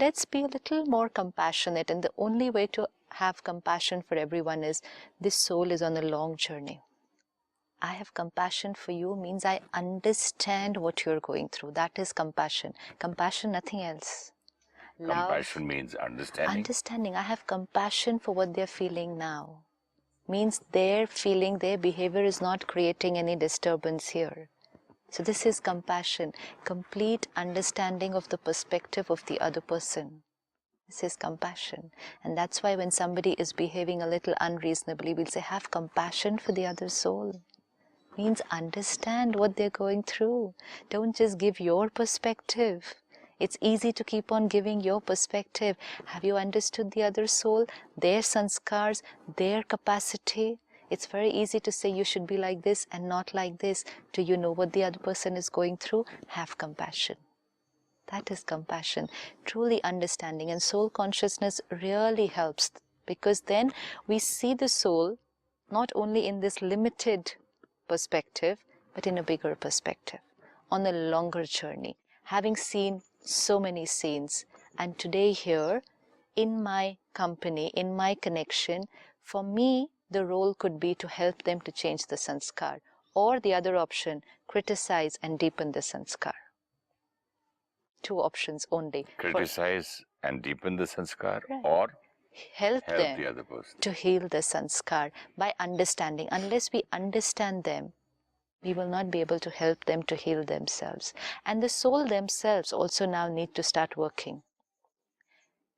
let's be a little more compassionate, and the only way to have compassion for everyone is this soul is on a long journey. I have compassion for you means I understand what you're going through. That is compassion. Compassion, nothing else. Love, compassion means understanding. Understanding. I have compassion for what they're feeling now. Means their feeling, their behavior is not creating any disturbance here. So this is compassion, complete understanding of the perspective of the other person. This is compassion. And that's why when somebody is behaving a little unreasonably, we'll say, have compassion for the other soul. Means understand what they're going through. Don't just give your perspective. It's easy to keep on giving your perspective. Have you understood the other soul, their sanskars, their capacity? It's very easy to say you should be like this and not like this. Do you know what the other person is going through? Have compassion. That is compassion, truly understanding. And soul consciousness really helps, because then we see the soul not only in this limited perspective, but in a bigger perspective, on a longer journey, having seen so many scenes. And today here, in my company, in my connection, for me, the role could be to help them to change the sanskar, or the other option, criticize and deepen the sanskar. Two options only. Criticize and deepen the sanskar, right, or help them the other person to heal the sanskar by understanding. Unless we understand them, we will not be able to help them to heal themselves. And the soul themselves also now need to start working.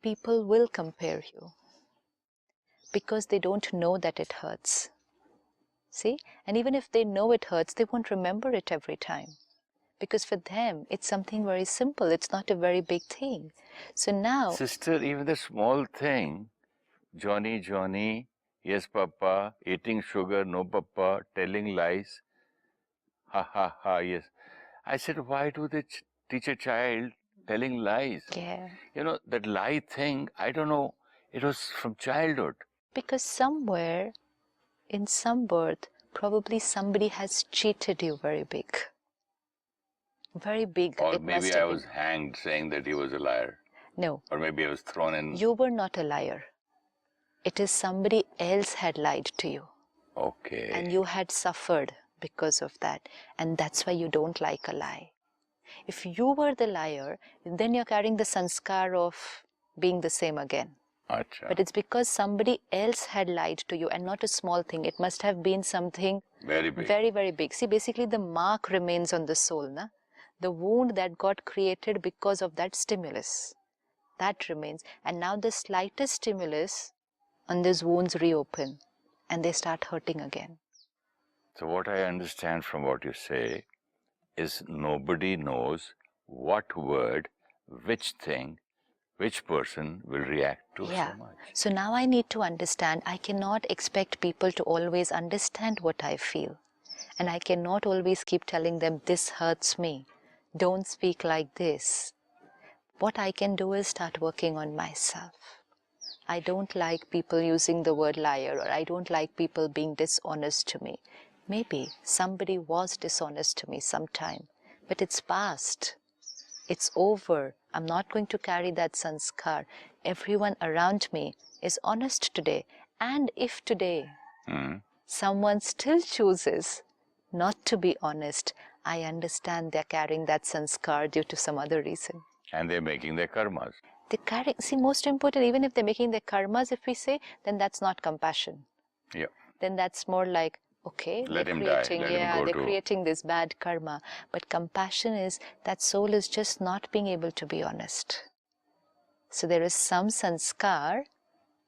People will compare you because they don't know that it hurts. See? And even if they know it hurts, they won't remember it every time. Because for them, it's something very simple. It's not a very big thing. So now... Sister, even the small thing, Johnny, Johnny, yes, Papa, eating sugar, no, Papa, telling lies, ha, ha, ha, yes. I said, why do they teach a child telling lies? Yeah. You know, that lie thing, I don't know, it was from childhood. Because somewhere, in some birth, probably somebody has cheated you very big. Very big. Or maybe I was hanged saying that he was a liar. No. Or maybe I was thrown in. You were not a liar. It is somebody else had lied to you. Okay. And you had suffered because of that. And that's why you don't like a lie. If you were the liar, then you're carrying the sanskar of being the same again. Achha. But it's because somebody else had lied to you, and not a small thing. It must have been something very big. Very, very big. See, basically the mark remains on the soul, na? The wound that got created because of that stimulus, that remains. And now the slightest stimulus and these wounds reopen and they start hurting again. So what I understand from what you say is nobody knows what word, which thing, which person will react to so much. So now I need to understand, I cannot expect people to always understand what I feel. And I cannot always keep telling them, this hurts me. Don't speak like this. What I can do is start working on myself. I don't like people using the word liar, or I don't like people being dishonest to me. Maybe somebody was dishonest to me sometime, but it's past. It's over. I'm not going to carry that sanskar. Everyone around me is honest today. And if today someone still chooses not to be honest, I understand they're carrying that sanskar due to some other reason. And they're making their karmas. They're carrying, see, most important, even if they're making their karmas, if we say, then that's not compassion. Yeah. Then that's more like, okay, let him die. Let him go they're creating this bad karma. But compassion is that soul is just not being able to be honest. So there is some sanskar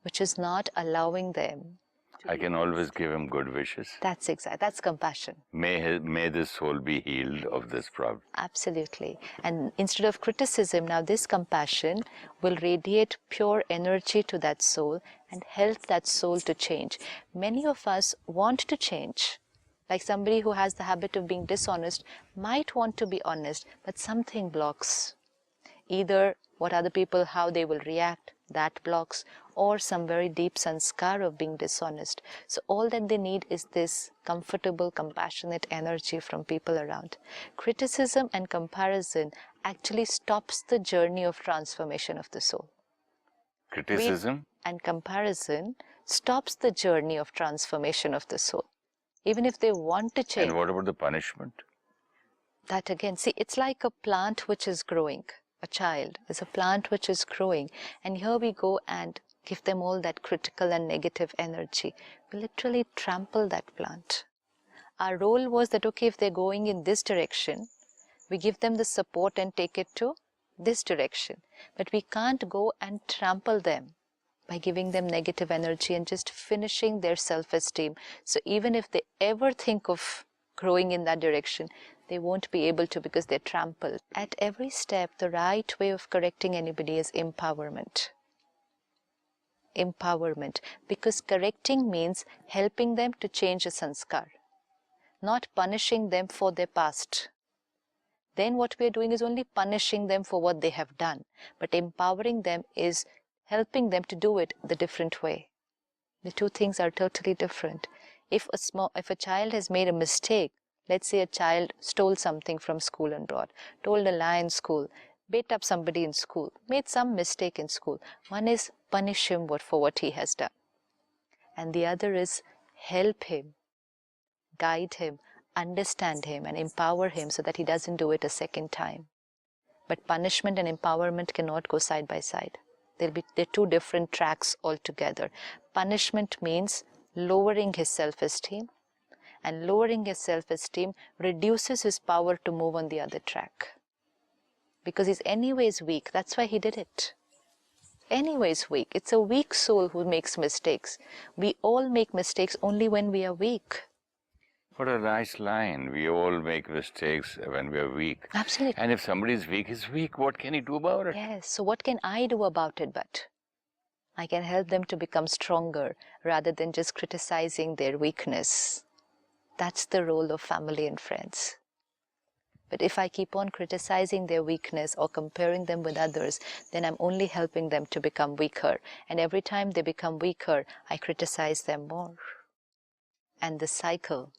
which is not allowing them. I can always give him good wishes. That's exact. That's compassion. May this soul be healed of this problem. Absolutely. And instead of criticism, now this compassion will radiate pure energy to that soul and help that soul to change. Many of us want to change. Like somebody who has the habit of being dishonest might want to be honest, but something blocks. Either what other people, how they will react, that blocks, or some very deep sanskar of being dishonest. So all that they need is this comfortable, compassionate energy from people around. Criticism and comparison actually stops the journey of transformation of the soul. Criticism and comparison stops the journey of transformation of the soul. Even if they want to change. And what about the punishment? That again, see, it's like a plant which is growing. A child is a plant which is growing, and here we go and give them all that critical and negative energy. We literally trample that plant. Our role was that, okay, if they're going in this direction, we give them the support and take it to this direction. But we can't go and trample them by giving them negative energy and just finishing their self-esteem. So even if they ever think of growing in that direction, they won't be able to because they're trampled. At every step, the right way of correcting anybody is empowerment. Empowerment, because correcting means helping them to change a sanskar, not punishing them for their past. Then what we are doing is only punishing them for what they have done. But empowering them is helping them to do it the different way. The two things are totally different. If a child has made a mistake, let's say a child stole something from school and brought, told a lie in school, beat up somebody in school, made some mistake in school. One is punish him for what he has done. And the other is help him, guide him, understand him, and empower him so that he doesn't do it a second time. But punishment and empowerment cannot go side by side. They're two different tracks altogether. Punishment means lowering his self-esteem, and lowering his self-esteem reduces his power to move on the other track. Because he's anyways weak, that's why he did it. Anyways weak. It's a weak soul who makes mistakes. We all make mistakes only when we are weak. What a nice line. We all make mistakes when we are weak. Absolutely. And if somebody is weak, he's weak. What can he do about it? Yes. So what can I do about it but? I can help them to become stronger rather than just criticizing their weakness. That's the role of family and friends. But if I keep on criticizing their weakness or comparing them with others, then I'm only helping them to become weaker. And every time they become weaker, I criticize them more. And the cycle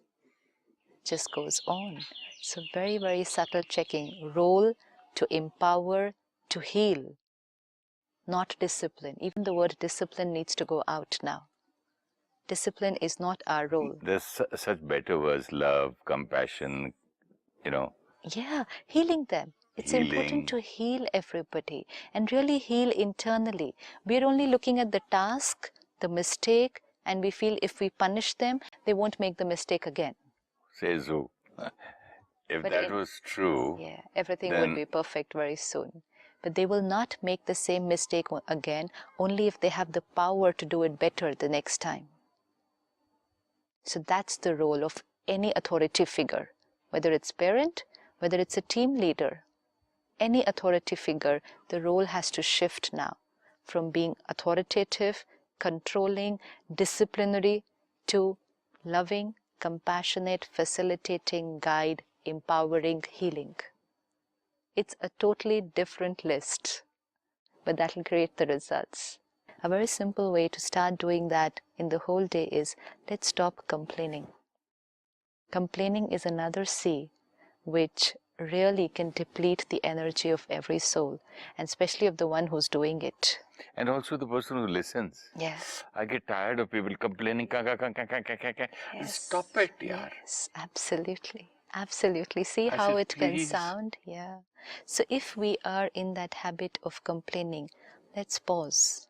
just goes on. So very, very subtle checking. Role to empower, to heal, not discipline. Even the word discipline needs to go out now. Discipline is not our role. There's such better words, love, compassion, Yeah, healing them. It's important to heal everybody and really heal internally. We're only looking at the task, the mistake, and we feel if we punish them, they won't make the mistake again. Says who? If that was true, yeah, everything would be perfect very soon. But they will not make the same mistake again only if they have the power to do it better the next time. So that's the role of any authority figure, whether it's parent, whether it's a team leader, any authority figure, the role has to shift now from being authoritative, controlling, disciplinary to loving, compassionate, facilitating, guide, empowering, healing. It's a totally different list, but that will create the results. A very simple way to start doing that in the whole day is, let's stop complaining. Complaining is another C which really can deplete the energy of every soul, and especially of the one who's doing it. And also the person who listens. Yes. I get tired of people complaining. Yes. Stop it, yaar. Yes, absolutely. Absolutely. See how it can sound? Yeah. So if we are in that habit of complaining, let's pause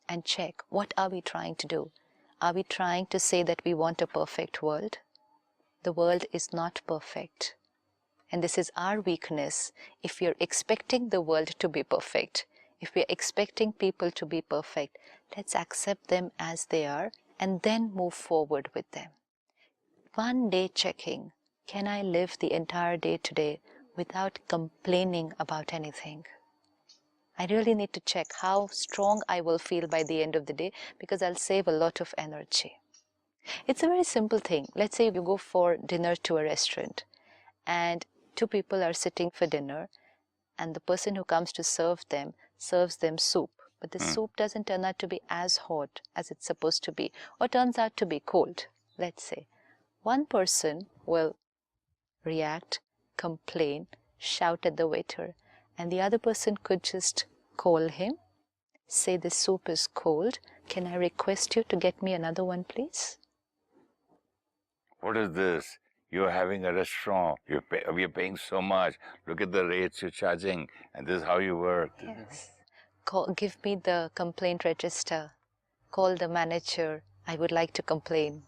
and check, what are we trying to do? Are we trying to say that we want a perfect world? The world is not perfect. And this is our weakness. If we are expecting the world to be perfect, if we are expecting people to be perfect, let's accept them as they are and then move forward with them. One day checking, can I live the entire day today without complaining about anything? I really need to check how strong I will feel by the end of the day, because I'll save a lot of energy. It's a very simple thing. Let's say you go for dinner to a restaurant and two people are sitting for dinner, and the person who comes to serve them serves them soup. but the soup doesn't turn out to be as hot as it's supposed to be, or turns out to be cold, let's say. One person will react, complain, shout at the waiter, and the other person could just call him, say the soup is cold, can I request you to get me another one, please? What is this? You're having a restaurant. We're paying so much. Look at the rates you're charging, and this is how you work. Yes. Give me the complaint register. Call the manager. I would like to complain.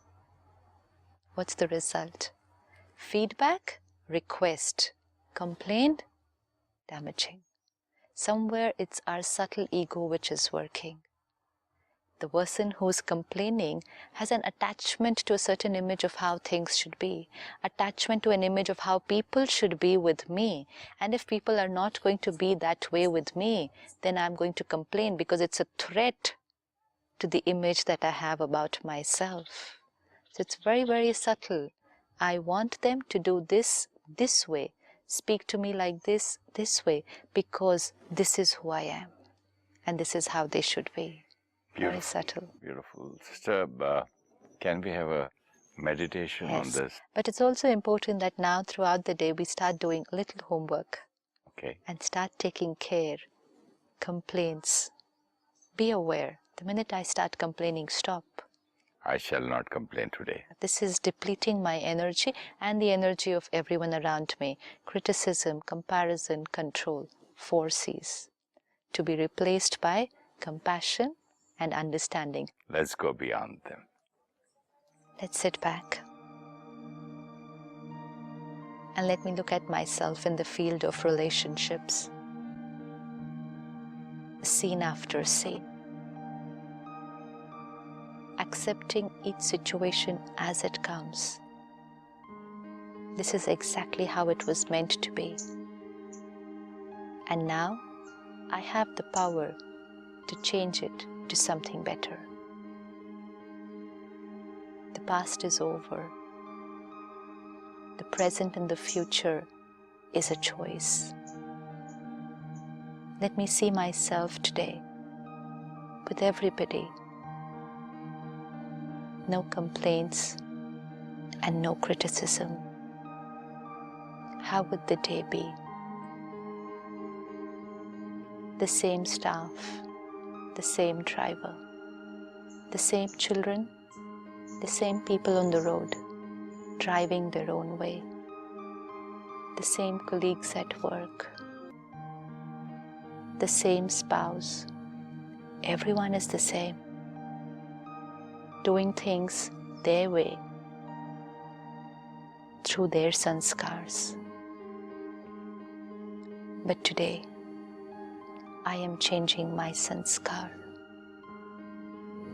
What's the result? Feedback, request. Complaint, damaging. Somewhere it's our subtle ego which is working. The person who's complaining has an attachment to a certain image of how things should be, attachment to an image of how people should be with me. And if people are not going to be that way with me, then I'm going to complain because it's a threat to the image that I have about myself. So it's very, very subtle. I want them to do this way, speak to me like this way, because this is who I am, and this is how they should be. Beautiful. Very subtle. Beautiful. Sister, can we have a meditation on this? But it's also important that now throughout the day we start doing a little homework. Okay. And start taking care. Complaints. Be aware. The minute I start complaining, stop. I shall not complain today. This is depleting my energy and the energy of everyone around me. Criticism, comparison, control. 4 C's. To be replaced by compassion and understanding. Let's go beyond them. Let's sit back. And let me look at myself in the field of relationships. Scene after scene. Accepting each situation as it comes. This is exactly how it was meant to be. And now I have the power to change it to something better. The past is over. The present and the future is a choice. Let me see myself today with everybody. No complaints and no criticism. How would the day be? The same staff, the same driver, the same children, the same people on the road, driving their own way, the same colleagues at work, the same spouse. Everyone is the same, doing things their way, through their sanskars. But today, I am changing my sanskar,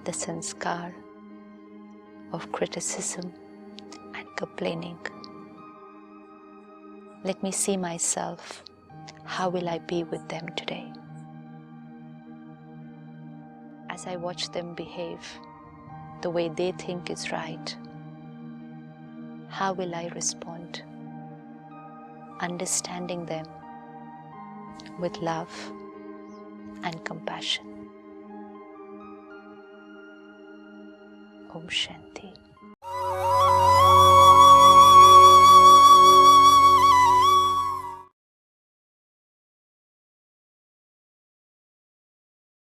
the sanskar of criticism and complaining. Let me see myself. How will I be with them today? As I watch them behave the way they think is right, how will I respond? Understanding them with love and compassion. Om Shanti.